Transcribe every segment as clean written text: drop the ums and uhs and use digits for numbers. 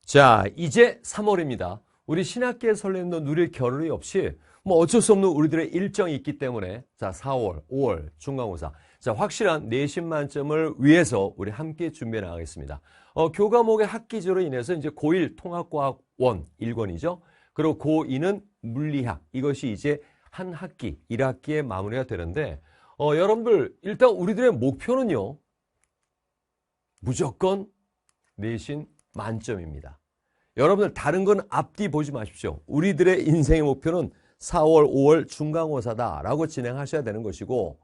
자, 이제 3월입니다. 우리 신학기의 설렘도 누릴 겨를이 없이 뭐 어쩔 수 없는 우리들의 일정이 있기 때문에 자, 4월, 5월 중간고사. 자, 확실한 내신 만점을 위해서 우리 함께 준비해 나가겠습니다. 교과목의 학기제로 인해서 이제 고1 통합과학 1권이죠. 그리고 고2는 물리학. 이것이 이제 한 학기, 1학기에 마무리가 되는데 여러분들 일단 우리들의 목표는요. 무조건 내신 만점입니다. 여러분들 다른 건 앞뒤 보지 마십시오. 우리들의 인생의 목표는 4월, 5월 중간고사다라고 진행하셔야 되는 것이고,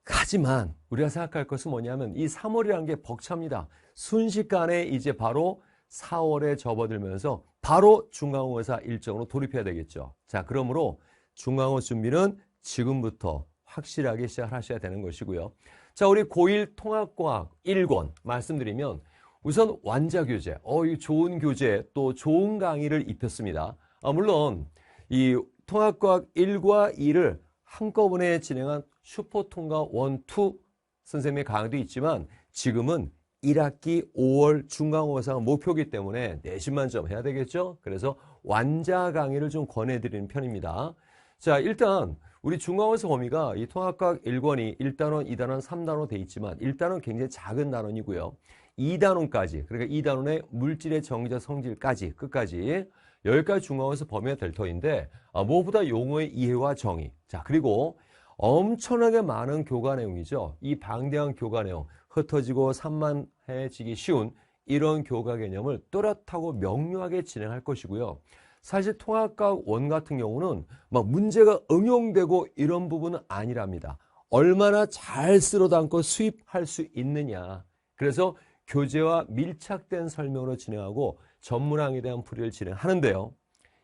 하지만 우리가 생각할 것은 뭐냐면 이 3월이라는 게 벅찹니다. 순식간에 이제 바로 4월에 접어들면서 바로 중간고사 일정으로 돌입해야 되겠죠. 자, 그러므로 중간고사 준비는 지금부터 확실하게 시작하셔야 되는 것이고요. 자, 우리 고1 통합과학 1권 말씀드리면 우선 완자교재, 이 좋은 교재 또 좋은 강의를 입혔습니다. 물론 이 통합과학 1과 2를 한꺼번에 진행한 슈퍼통과 1, 2 선생님의 강의도 있지만 지금은 1학기 5월 중간고사가 목표이기 때문에 내신만 좀 해야 되겠죠. 그래서 완자 강의를 좀 권해드리는 편입니다. 자, 일단 우리 중간고사 범위가 이 통합과학 1권이 1단원, 2단원, 3단원으로 돼 있지만 1단원 굉장히 작은 단원이고요. 2단원까지, 그러니까 2단원의 물질의 정의적 성질까지 끝까지 여기까지 중간고사 범위가 될 터인데 무엇보다 용어의 이해와 정의. 자, 그리고 엄청나게 많은 교과 내용이죠. 이 방대한 교과 내용, 흩어지고 산만해지기 쉬운 이런 교과 개념을 또렷하고 명료하게 진행할 것이고요. 사실 통합과학 1 같은 경우는 막 문제가 응용되고 이런 부분은 아니랍니다. 얼마나 잘 쓸어 담고 수입할 수 있느냐. 그래서 교재와 밀착된 설명으로 진행하고 전문항에 대한 풀이를 진행하는데요.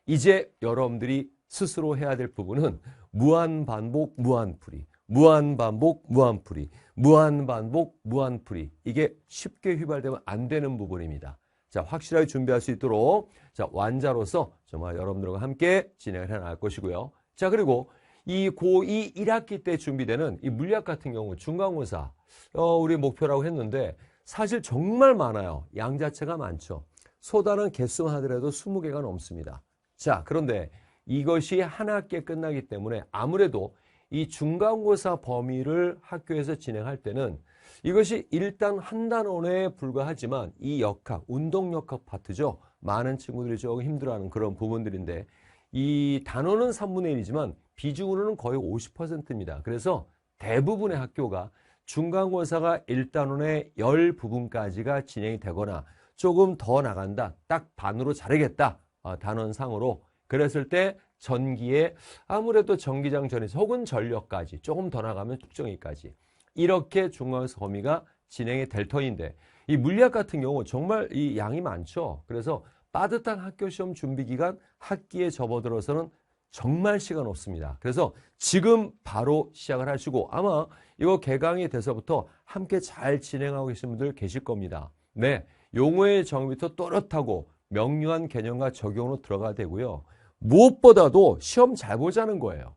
이제 여러분들이 스스로 해야 될 부분은 무한반복, 무한풀이, 무한반복, 무한풀이, 무한반복, 무한풀이. 이게 쉽게 휘발되면 안 되는 부분입니다. 자, 확실하게 준비할 수 있도록 자, 완자로서 정말 여러분들과 함께 진행을 해 나갈 것이고요. 자, 그리고 이 고2 1학기 때 준비되는 이 물리학 같은 경우 중간고사 우리 목표라고 했는데 사실 정말 많아요. 양 자체가 많죠. 소단은 개수만 하더라도 20개가 넘습니다. 자, 그런데 이것이 한 학기에 끝나기 때문에 아무래도 이 중간고사 범위를 학교에서 진행할 때는 이것이 일단 한 단원에 불과하지만 이 역학, 운동역학 파트죠. 많은 친구들이 조금 힘들어하는 그런 부분들인데 이 단원은 3분의 1이지만 비중으로는 거의 50%입니다. 그래서 대부분의 학교가 중간고사가 1단원의 10부분까지가 진행이 되거나 조금 더 나간다. 딱 반으로 자르겠다. 단원상으로. 그랬을 때 전기에 아무래도 전기장 전에서 혹은 전력까지 조금 더 나가면 특정위까지 이렇게 중간고사 범위가 진행이 될 터인데 이 물리학 같은 경우 정말 이 양이 많죠. 그래서 빠듯한 학교 시험 준비 기간 학기에 접어들어서는 정말 시간 없습니다. 그래서 지금 바로 시작을 하시고 아마 이거 개강이 돼서부터 함께 잘 진행하고 계신 분들 계실 겁니다. 네, 용어의 정의부터 또렷하고 명료한 개념과 적용으로 들어가야 되고요. 무엇보다도 시험 잘 보자는 거예요.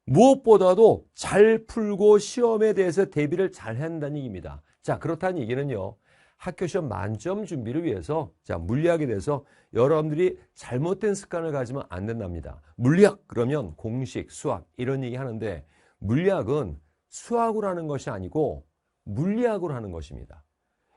무엇보다도 잘 풀고 시험에 대해서 대비를 잘 해야 한다는 얘기입니다. 자, 그렇다는 얘기는요. 학교 시험 만점 준비를 위해서 자, 물리학에 대해서 여러분들이 잘못된 습관을 가지면 안 된답니다. 물리학 그러면 공식, 수학 이런 얘기 하는데 물리학은 수학으로 하는 것이 아니고 물리학으로 하는 것입니다.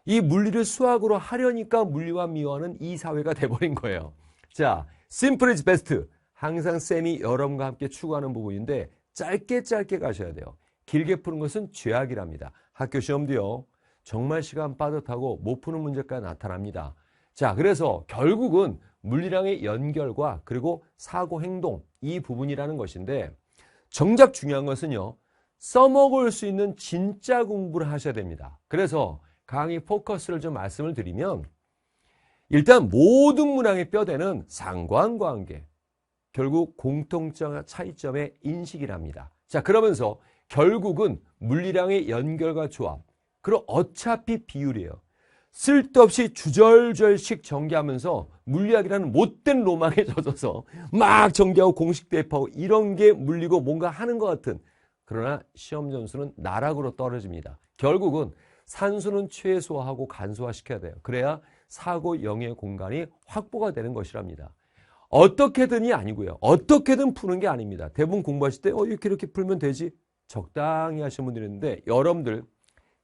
이 물리를 수학으로 하려니까 물리와 미화는 이 사회가 돼버린 거예요. 자, simple is best. 항상 쌤이 여러분과 함께 추구하는 부분인데 짧게 가셔야 돼요. 길게 푸는 것은 죄악이랍니다. 학교 시험도요. 정말 시간 빠듯하고 못 푸는 문제가 나타납니다. 자, 그래서 결국은 물리량의 연결과 그리고 사고 행동 이 부분이라는 것인데 정작 중요한 것은요. 써먹을 수 있는 진짜 공부를 하셔야 됩니다. 그래서 강의 포커스를 좀 말씀을 드리면 일단 모든 문항의 뼈대는 상관관계 결국 공통점 차이점의 인식이랍니다. 자, 그러면서 결국은 물리량의 연결과 조합 그리고 어차피 비율이에요. 쓸데없이 주절절씩 전개하면서 물리학이라는 못된 로망에 젖어서 막 전개하고 공식 대입하고 이런 게 물리고 뭔가 하는 것 같은 그러나 시험 점수는 나락으로 떨어집니다. 결국은 산수는 최소화하고 간소화시켜야 돼요. 그래야 사고 영의 공간이 확보가 되는 것이랍니다. 어떻게든이 아니고요. 어떻게든 푸는 게 아닙니다. 대부분 공부하실 때 이렇게 풀면 되지. 적당히 하시는 분들이 있는데 여러분들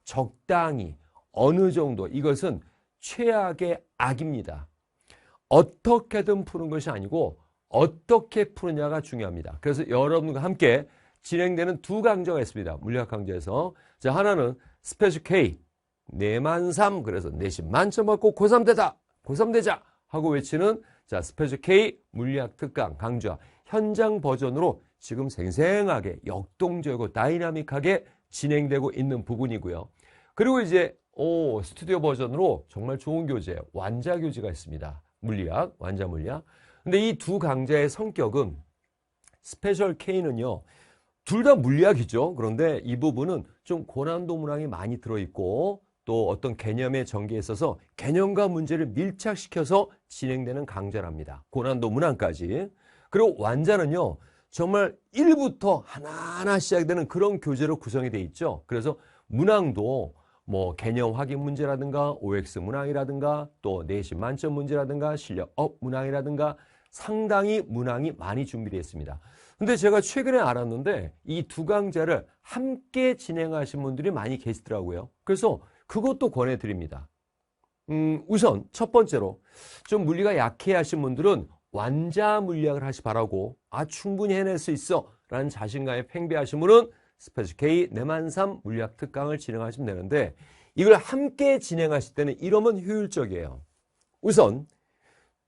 적당히 어느 정도 이것은 최악의 악입니다. 어떻게든 푸는 것이 아니고 어떻게 푸느냐가 중요합니다. 그래서 여러분과 함께 진행되는 두 강좌가 있습니다. 물리학 강좌에서. 자, 하나는 스페셜 K 내만 3 그래서 내신 만점 받고 고3 되다. 고3 되자 하고 외치는 자, 스페셜 K 물리학 특강 강좌 현장 버전으로 지금 생생하게 역동적이고 다이나믹하게 진행되고 있는 부분이고요. 그리고 이제 스튜디오 버전으로 정말 좋은 교재 완자 교재가 있습니다. 물리학, 완자 물리학. 근데 이 두 강좌의 성격은 스페셜 K는요. 둘 다 물리학이죠. 그런데 이 부분은 좀 고난도 문항이 많이 들어있고 또 어떤 개념의 전개에 있어서 개념과 문제를 밀착시켜서 진행되는 강좌랍니다. 고난도 문항까지. 그리고 완자는요. 정말 1부터 하나하나 시작되는 그런 교재로 구성이 되어 있죠. 그래서 문항도 뭐 개념 확인 문제라든가 OX 문항이라든가 또 내신 만점 문제라든가 실력업 문항이라든가 상당히 문항이 많이 준비되어 있습니다. 근데 제가 최근에 알았는데 이 두 강좌를 함께 진행하신 분들이 많이 계시더라고요. 그래서 그것도 권해드립니다. 우선 첫 번째로 좀 물리가 약해 하신 분들은 완자 물리학을 하시 바라고 충분히 해낼 수 있어 라는 자신감에 팽배하신 분은 스페셜 K 내만 3 물리학 특강을 진행하시면 되는데 이걸 함께 진행하실 때는 이러면 효율적이에요. 우선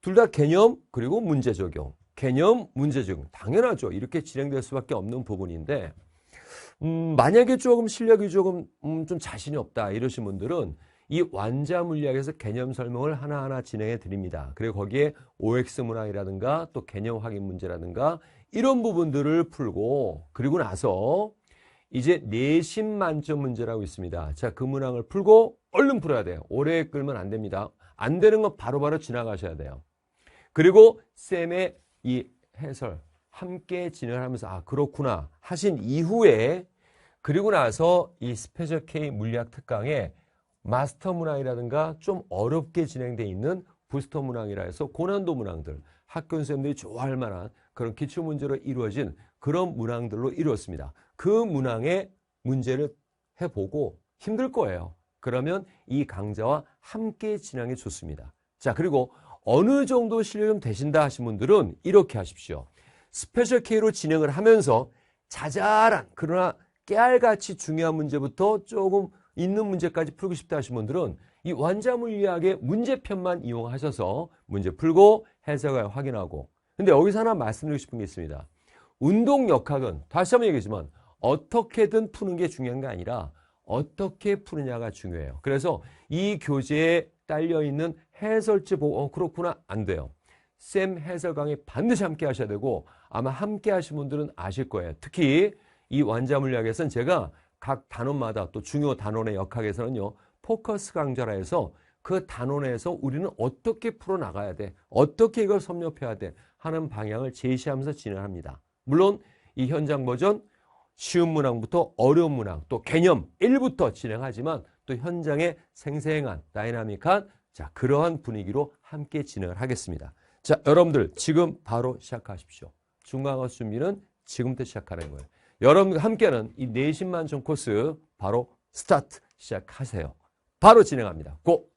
둘 다 개념 그리고 문제 적용 개념 문제 적용 당연하죠. 이렇게 진행될 수밖에 없는 부분인데 만약에 조금 실력이 조금 좀 자신이 없다 이러신 분들은 이 완자 물리학에서 개념 설명을 하나하나 진행해 드립니다. 그리고 거기에 OX 문항이라든가 또 개념 확인 문제라든가 이런 부분들을 풀고 그리고 나서 이제 내신 만점 문제라고 있습니다. 자, 그 문항을 풀고 얼른 풀어야 돼요. 오래 끌면 안 됩니다. 안 되는 건 바로바로 지나가셔야 돼요. 그리고 쌤의 이 해설 함께 진행하면서 그렇구나 하신 이후에 그리고 나서 이 스페셜 K 물리학 특강에 마스터 문항이라든가 좀 어렵게 진행되어 있는 부스터 문항이라 해서 고난도 문항들 학교 선생님들이 좋아할 만한 그런 기출 문제로 이루어진 그런 문항들로 이루었습니다. 그 문항의 문제를 해보고 힘들 거예요. 그러면 이 강좌와 함께 진행해 좋습니다. 자, 그리고 어느 정도 실력이 좀 되신다 하신 분들은 이렇게 하십시오. 스페셜 K로 진행을 하면서 자잘한 그러나 깨알같이 중요한 문제부터 조금 있는 문제까지 풀고 싶다 하신 분들은 이 완자 물리학의 문제편만 이용하셔서 문제 풀고 해석을 확인하고 근데 여기서 하나 말씀드리고 싶은 게 있습니다. 운동역학은 다시 한번 얘기하지만 어떻게든 푸는 게 중요한 게 아니라 어떻게 푸느냐가 중요해요. 그래서 이 교재에 딸려있는 해설지 보고 그렇구나 안 돼요. 쌤 해설 강의 반드시 함께 하셔야 되고 아마 함께 하신 분들은 아실 거예요. 특히 이 완자 물리학에서는 제가 각 단원마다 또 중요 단원의 역학에서는요. 포커스 강좌라 해서 그 단원에서 우리는 어떻게 풀어나가야 돼. 어떻게 이걸 섭렵해야 돼. 하는 방향을 제시하면서 진행합니다. 물론 이 현장 버전 쉬운 문항부터 어려운 문항 또 개념 1부터 진행하지만 또 현장에 생생한 다이나믹한 자 그러한 분위기로 함께 진행을 하겠습니다. 자 여러분들 지금 바로 시작하십시오. 중간고사 준비는 지금부터 시작하는 거예요. 여러분과 함께하는 이 내신 만점 코스 바로 스타트 시작하세요. 바로 진행합니다. 고!